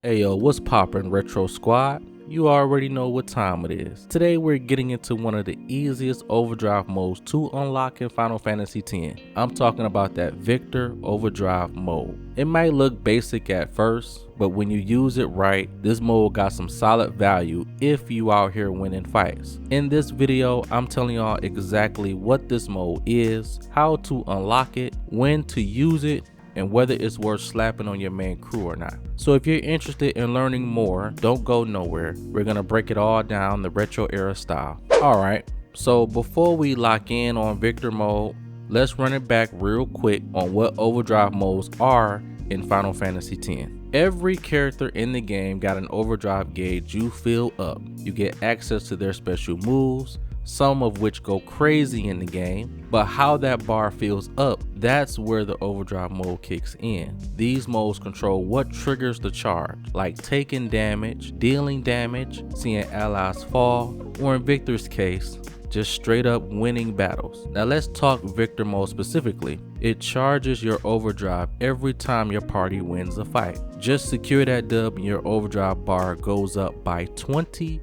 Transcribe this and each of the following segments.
Hey yo, what's poppin', Retro Squad? You already know what time it is. Today we're getting into one of the easiest overdrive modes to unlock in Final Fantasy X. I'm talking about that Victor Overdrive mode. It might look basic at first, but when you use it right, this mode got some solid value if you out here winning fights. In this video, I'm telling y'all exactly what this mode is, how to unlock it, when to use it, and whether it's worth slapping on your main crew or not. So if you're interested in learning more, don't go nowhere. We're gonna break it all down the ThaRetroEra style. Alright, so before we lock in on Victor mode, let's run it back real quick on what overdrive modes are in Final Fantasy X. Every character in the game got an overdrive gauge you fill up. You get access to their special moves, some of which go crazy in the game, but how that bar fills up, that's where the overdrive mode kicks in. These modes control what triggers the charge, like taking damage, dealing damage, seeing allies fall, or in Victor's case, just straight up winning battles. Now let's talk Victor mode specifically. It charges your overdrive every time your party wins a fight. Just secure that dub and your overdrive bar goes up by 20%.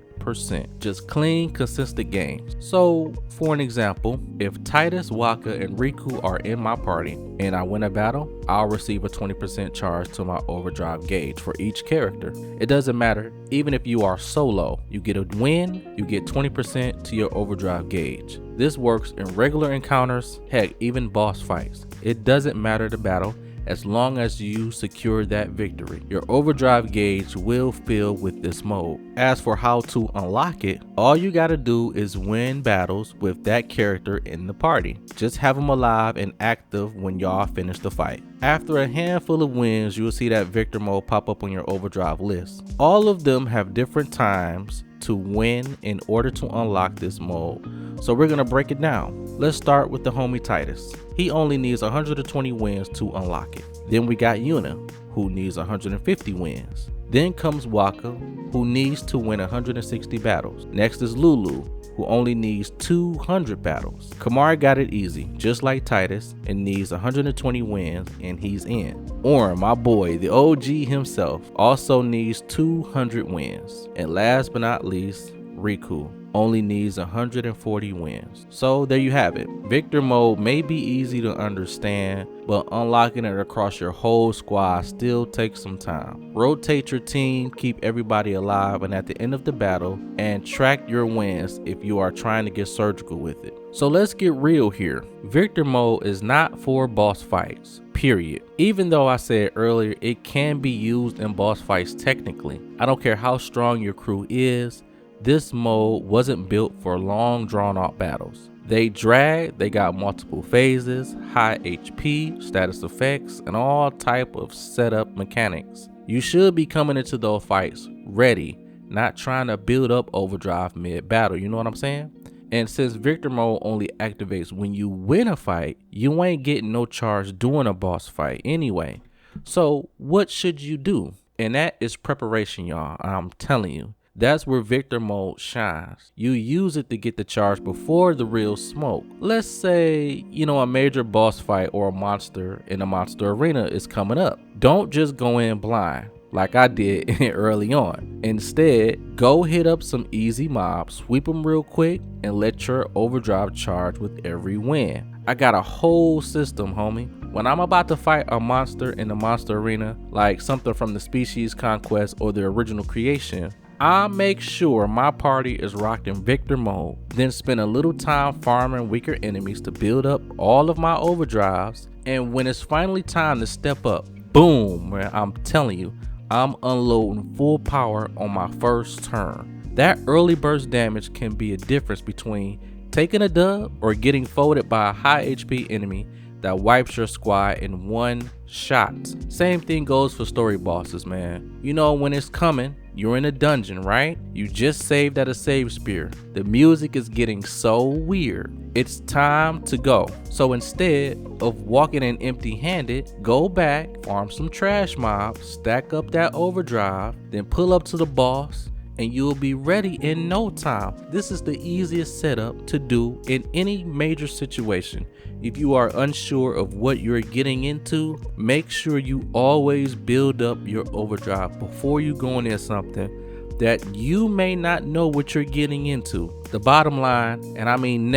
Just clean, consistent games. So for an example, if Titus, Waka, and Riku are in my party and I win a battle, I'll receive a 20% charge to my overdrive gauge for each character. It doesn't matter, even if you are solo, you get a win, you get 20% to your overdrive gauge. This works in regular encounters, heck, even boss fights. It doesn't matter the battle, as long as you secure that victory. Your overdrive gauge will fill with this mode. As for how to unlock it, all you gotta do is win battles with that character in the party. Just have them alive and active when y'all finish the fight. After a handful of wins, you will see that Victor mode pop up on your overdrive list. All of them have different times to win in order to unlock this mode, so we're gonna break it down. Let's start with the homie Titus. He only needs 120 wins to unlock it. Then we got Yuna, who needs 150 wins. Then comes Waka, who needs to win 160 battles. Next is Lulu, who only needs 200 battles. Kamari got it easy, just like Titus, and needs 120 wins, and he's in. Orin, my boy, the OG himself, also needs 200 wins. And last but not least, Riku only needs 140 wins. So there you have it. Victor mode may be easy to understand, but unlocking it across your whole squad still takes some time. Rotate your team, keep everybody alive and at the end of the battle, and track your wins if you are trying to get surgical with it. So let's get real here. Victor mode is not for boss fights, period. Even though I said earlier it can be used in boss fights technically. I don't care how strong your crew is, this mode wasn't built for long drawn out battles. They drag, they got multiple phases, high HP, status effects, and all type of setup mechanics. You should be coming into those fights ready, not trying to build up overdrive mid battle, you know what I'm saying? And since Victor mode only activates when you win a fight, you ain't getting no charge during a boss fight anyway. So what should you do? And that is preparation, y'all. I'm telling you. That's where Victor mode shines. You use it to get the charge before the real smoke. Let's say, a major boss fight or a monster in a monster arena is coming up. Don't just go in blind like I did early on. Instead, go hit up some easy mobs, sweep them real quick, and let your overdrive charge with every win. I got a whole system, homie. When I'm about to fight a monster in the monster arena, like something from the Species Conquest or the original creation, I make sure my party is rocking Victor mode, then spend a little time farming weaker enemies to build up all of my overdrives, and when it's finally time to step up, boom, man, I'm telling you, I'm unloading full power on my first turn. That early burst damage can be a difference between taking a dub or getting folded by a high HP enemy that wipes your squad in one shot. Same thing goes for story bosses, man. You know when it's coming. You're in a dungeon, right? You just saved at a save spear. The music is getting so weird. It's time to go. So instead of walking in empty-handed, go back, farm some trash mobs, stack up that overdrive, then pull up to the boss and you'll be ready in no time. This is the easiest setup to do in any major situation. If you are unsure of what you're getting into, make sure you always build up your overdrive before you go into something that you may not know what you're getting into. The bottom line, and I mean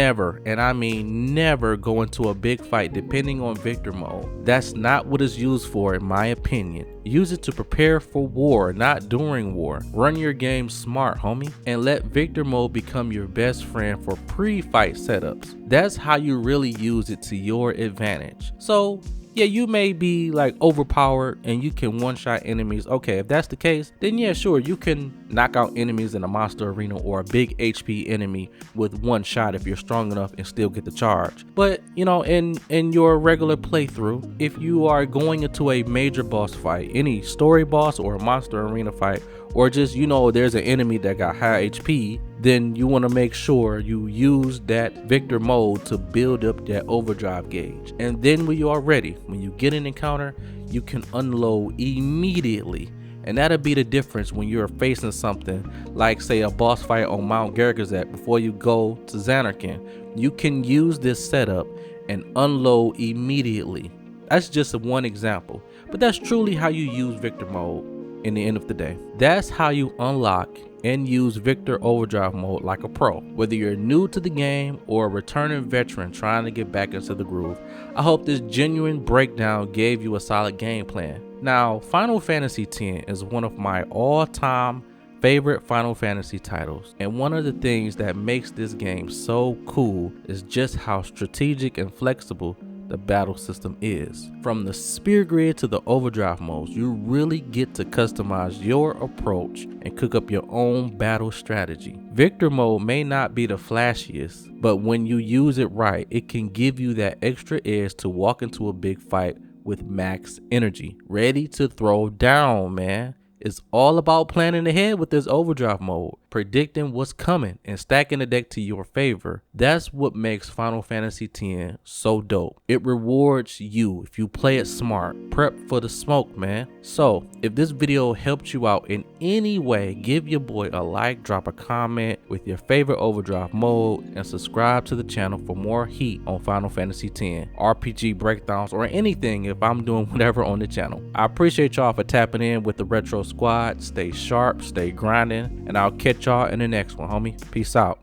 never go into a big fight depending on victor mode. That's not what it's used for, in my opinion. Use it to prepare for war, not during war. Run your game smart, homie, and let victor mode become your best friend for pre-fight setups. That's how you really use it to your advantage. So yeah, you may be like overpowered and you can one-shot enemies. Okay, if that's the case, then yeah, sure, you can knock out enemies in a monster arena or a big HP enemy with one shot if you're strong enough and still get the charge. But you know, in your regular playthrough, if you are going into a major boss fight, any story boss or a monster arena fight, or just, you know, there's an enemy that got high HP, then you want to make sure you use that victor mode to build up that overdrive gauge. And then when you are ready, when you get an encounter, you can unload immediately. And that'll be the difference when you're facing something like, say, a boss fight on Mount Gergazet before you go to Xanarkand. You can use this setup and unload immediately. That's just one example, but that's truly how you use victor mode. In the end of the day, that's how you unlock and use victor overdrive mode like a pro. Whether you're new to the game or a returning veteran trying to get back into the groove, I hope this genuine breakdown gave you a solid game plan. Now, Final Fantasy X is one of my all-time favorite Final Fantasy titles, and one of the things that makes this game so cool is just how strategic and flexible the battle system is. From the spear grid to the overdrive modes, you really get to customize your approach and cook up your own battle strategy. Victor mode may not be the flashiest, but when you use it right, it can give you that extra edge to walk into a big fight with max energy, ready to throw down, man. It's all about planning ahead with this overdrive mode, predicting what's coming and stacking the deck to your favor. That's what makes Final Fantasy X so dope. It rewards you if you play it smart. Prep for the smoke, man. So if this video helped you out in any way, give your boy a like, drop a comment with your favorite overdrive mode, and subscribe to the channel for more heat on Final Fantasy X, RPG breakdowns, or anything if I'm doing whatever on the channel. I appreciate y'all for tapping in with the Retro Squad. Stay sharp, stay grinding, and I'll catch y'all in the next one, homie. Peace out.